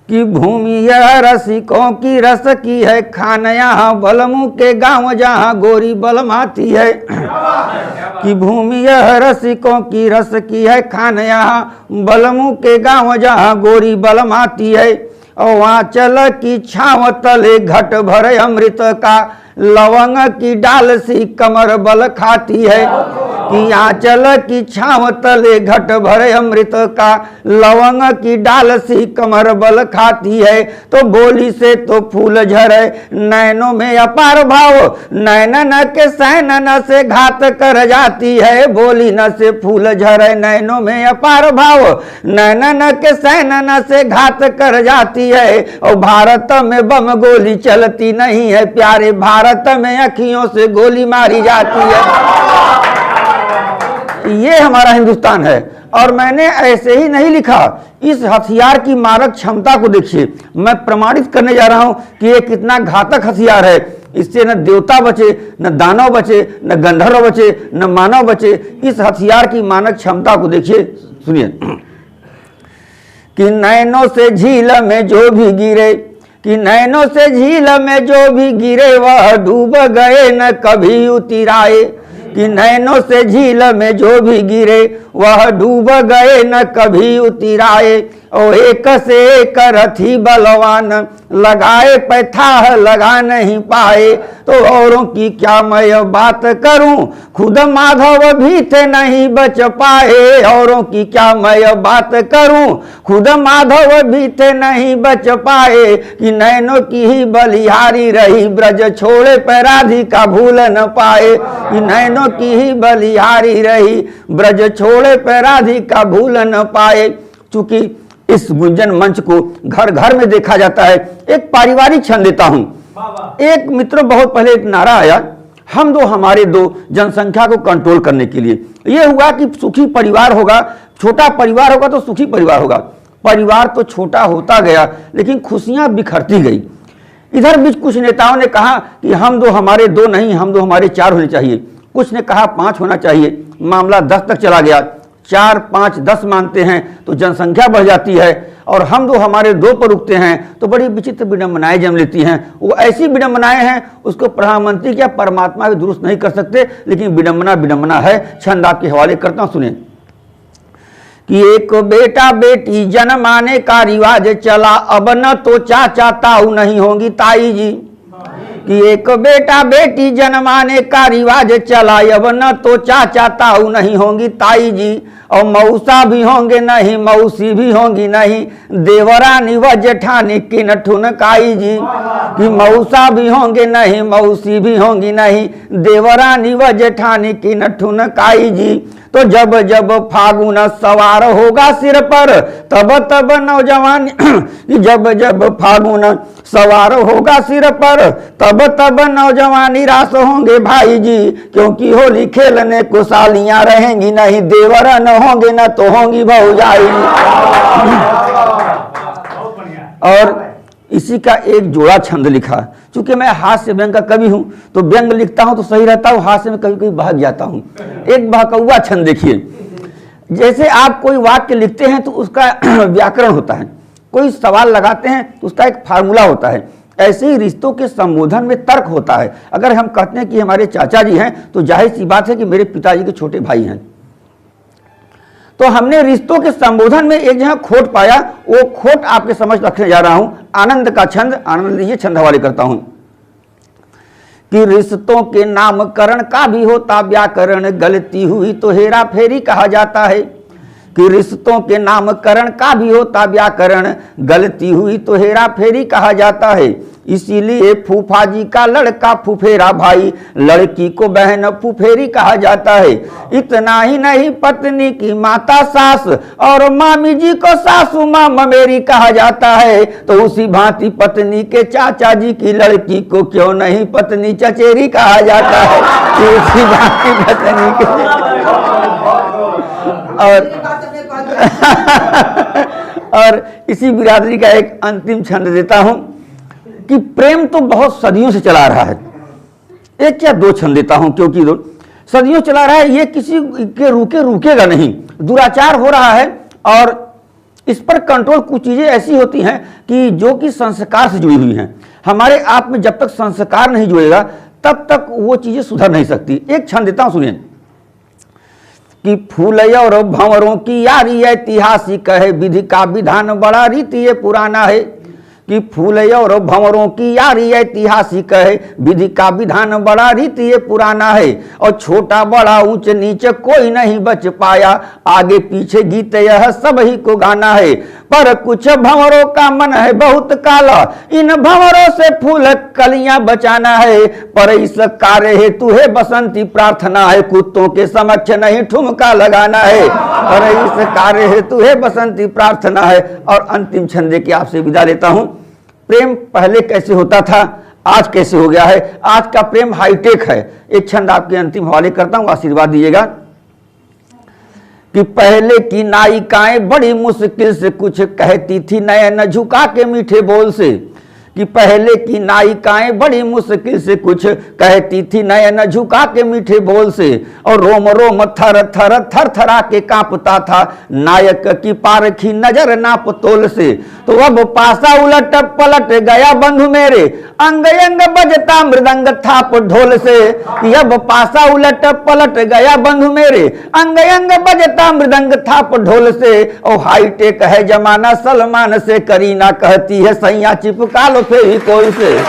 कि भूमि यह रसिकों की रस की है खान यहाँ बलमू के गांव जहाँ गोरी बलमाती है। कि भूमि यह रसिकों की रस की है खान यहाँ बलमू के गांव जहाँ गोरी बलमाती है। और वहाँ चल की छाँव तले घट भरे अमृत का लवंग की डाल सी कमर बल खाती है। कि आंचल की छाँव तले घट भरे अमृत का लवंग की डाल सी कमर बल खाती है। तो बोली से तो फूल झरे नैनों में अपार भाव नैनन के सैनन से घात कर जाती है। बोली न से फूल झरे नैनों में अपार भाव नैनन के सैनन से घात कर जाती है। और भारत में बम गोली चलती नहीं है प्यारे भारत में अखियों से गोली मारी जाती है। ये हमारा हिंदुस्तान है। और मैंने ऐसे ही नहीं लिखा, इस हथियार की मारक क्षमता को देखिए। मैं प्रमाणित करने जा रहा हूं कि ये कितना घातक हथियार है। इससे न देवता बचे, न दानव बचे, न गंधर्व बचे, न मानव बचे। इस हथियार की मानक क्षमता को देखिए, सुनिए। कि नैनों से झील में जो भी गिरे, कि नैनों से झील में जो भी गिरे वह डूब गए न कभी उतराए। कि नैनों से झील में जो भी गिरे वह डूब गए न कभी उतराए। और एक से एक रथी बलवान लगाए पैथा लगा नहीं पाए। तो औरों की क्या मैं बात करूं खुद माधव भी थे नहीं बच पाए। औरों की क्या मैं बात करूं खुद माधव भी थे नहीं बच पाए। कि नैनों की ही बलिहारी रही ब्रज छोड़े पर राधिका भूल न पाए। कि नैनों की ही बलिहारी रही ब्रज छोड़े पर राधिका भूल न पाए। चूंकि इस गुंजन मंच को घर घर में देखा जाता है, एक पारिवारिक क्षण देता हूं। एक मित्र बहुत पहले एक नारा आया, हम दो हमारे दो, जनसंख्या को कंट्रोल करने के लिए। यह हुआ कि सुखी परिवार होगा, छोटा परिवार होगा तो सुखी परिवार होगा। परिवार तो छोटा होता गया लेकिन खुशियां बिखरती गई। इधर बीच कुछ नेताओं ने कहा कि हम दो हमारे दो नहीं, हम दो हमारे 4 होने चाहिए। कुछ ने कहा 5 होना चाहिए। मामला 10 तक चला गया। 4, 5, 10 मानते हैं तो जनसंख्या बढ़ जाती है। और हम दो हमारे 2 पर रुकते हैं तो बड़ी विचित्र विडंबनाएं जन्म लेती हैं। वो ऐसी विडंबनाएं हैं उसको प्रधानमंत्री क्या परमात्मा भी दुरुस्त नहीं कर सकते, लेकिन विडंबना विडंबना है। छंद आपके हवाले करता हूं, सुने। कि एक बेटा बेटी जन्माने का रिवाज चला, अब न तो चाचा ताऊ नहीं होंगी ताई जी। कि एक बेटा बेटी जन्माने का रिवाज चला, अब न तो चाचा ताऊ नहीं होंगी ताई जी। और मौसा भी होंगे नहीं, मौसी भी होंगी नहीं, देवरानी व जेठानी किन ठुनकाई जी। कि मौसा भी होंगे नहीं, मौसी भी होंगी नहीं, देवरानी व जेठानी किन ठुनकाई जी। तो जब जब फागुन सवार होगा सिर पर तब तब नौजवानी जब जब फागुन सवार होगा सिर पर तब तब नौजवानी रास होंगे भाई जी। क्योंकि होली खेलने को सालियां रहेंगी नहीं, देवरा न होंगे न तो होंगी भौजाई। और इसी का एक जोड़ा छंद लिखा। चूंकि मैं हास्य व्यंग का कवि हूं तो व्यंग लिखता हूं तो सही रहता हूं, हास्य में कभी कभी भाग जाता हूं। एक बहकौआ छंद देखिए। जैसे आप कोई वाक्य लिखते हैं तो उसका व्याकरण होता है, कोई सवाल लगाते हैं तो उसका एक फार्मूला होता है। ऐसे ही रिश्तों के संबोधन में तर्क होता है। अगर हम कहते हैं कि हमारे चाचा जी हैं तो जाहिर सी बात है कि मेरे पिताजी के छोटे भाई हैं। तो हमने रिश्तों के संबोधन में एक जगह खोट पाया, वो खोट आपके समझ रखने जा रहा हूं। आनंद का छंद, आनंद लीजिए, छंद हवाले करता हूं। कि रिश्तों के नामकरण का भी होता व्याकरण, गलती हुई तो हेरा फेरी कहा जाता है। कि रिश्तों के नामकरण का भी होता व्याकरण, गलती हुई तो हेरा फेरी कहा जाता है। इसीलिए फूफा जी का लड़का फुफेरा भाई, लड़की को बहन फुफेरी कहा जाता है। इतना ही नहीं, पत्नी की माता सास और मामी जी को सासू माँ ममेरी कहा जाता है। तो उसी भांति पत्नी के चाचा जी की लड़की को क्यों नहीं पत्नी चचेरी कहा जाता है। उसी भांति पत्नी के और इसी बिरादरी का एक अंतिम छंद देता हूं कि प्रेम तो बहुत सदियों से चला रहा है। एक या 2 छंद देता हूं क्योंकि सदियों चला रहा है, ये किसी के रुकेगा नहीं। दुराचार हो रहा है और इस पर कंट्रोल कुछ चीज़ें ऐसी होती हैं कि जो कि संस्कार से जुड़ी हुई हैं। हमारे आप में जब तक संस्कार नहीं जुड़ेगा तब तक वो चीज़ें सुधर नहीं सकती। एक क्षण देता हूँ, सुनिए कि फूल और भंवरों की यारी ऐतिहासिक है, विधि का विधान बड़ा रीति ये पुराना है। कि फूल और भंवरों की यारी ऐतिहासिक है, विधि का विधान बड़ा रीति ये पुराना है। और छोटा बड़ा ऊंच नीच कोई नहीं बच पाया, आगे पीछे गीत यह सब ही को गाना है। पर कुछ भंवरों का मन है बहुत काला, इन भंवरों से फूल कलियां बचाना है। पर इस कार्य हेतु है बसंती प्रार्थना है, कुत्तों के समक्ष नहीं ठुमका लगाना है। पर इस कार्य हेतु है बसंती प्रार्थना है। और अंतिम छंद के आपसे विदा लेता हूं। प्रेम पहले कैसे होता था, आज कैसे हो गया है। आज का प्रेम हाईटेक है। एक छंद आपके अंतिम हवाले करता हूं, आशीर्वाद दीजिएगा। कि पहले की नायिकाएं बड़ी मुश्किल से कुछ कहती थी नयन झुका के मीठे बोल से। कि पहले की नायिकाएं बड़ी मुश्किल से कुछ कहती थी नयन झुका के मीठे बोल से। और रोम रोम थर थर थर थरा के कांपता था नायक की पारखी नजर नाप तोल से। तो अब पासा उलट पलट गया बंधु मेरे, अंग अंग बजता मृदंग थाप ढोल से। कि अब पासा उलट पलट गया बंधु मेरे, अंग अंग बजता मृदंग थाप ढोल से। और हाईटेक है जमाना सलमान से, करीना कहती है सैया चिपका लो फेविकोल से।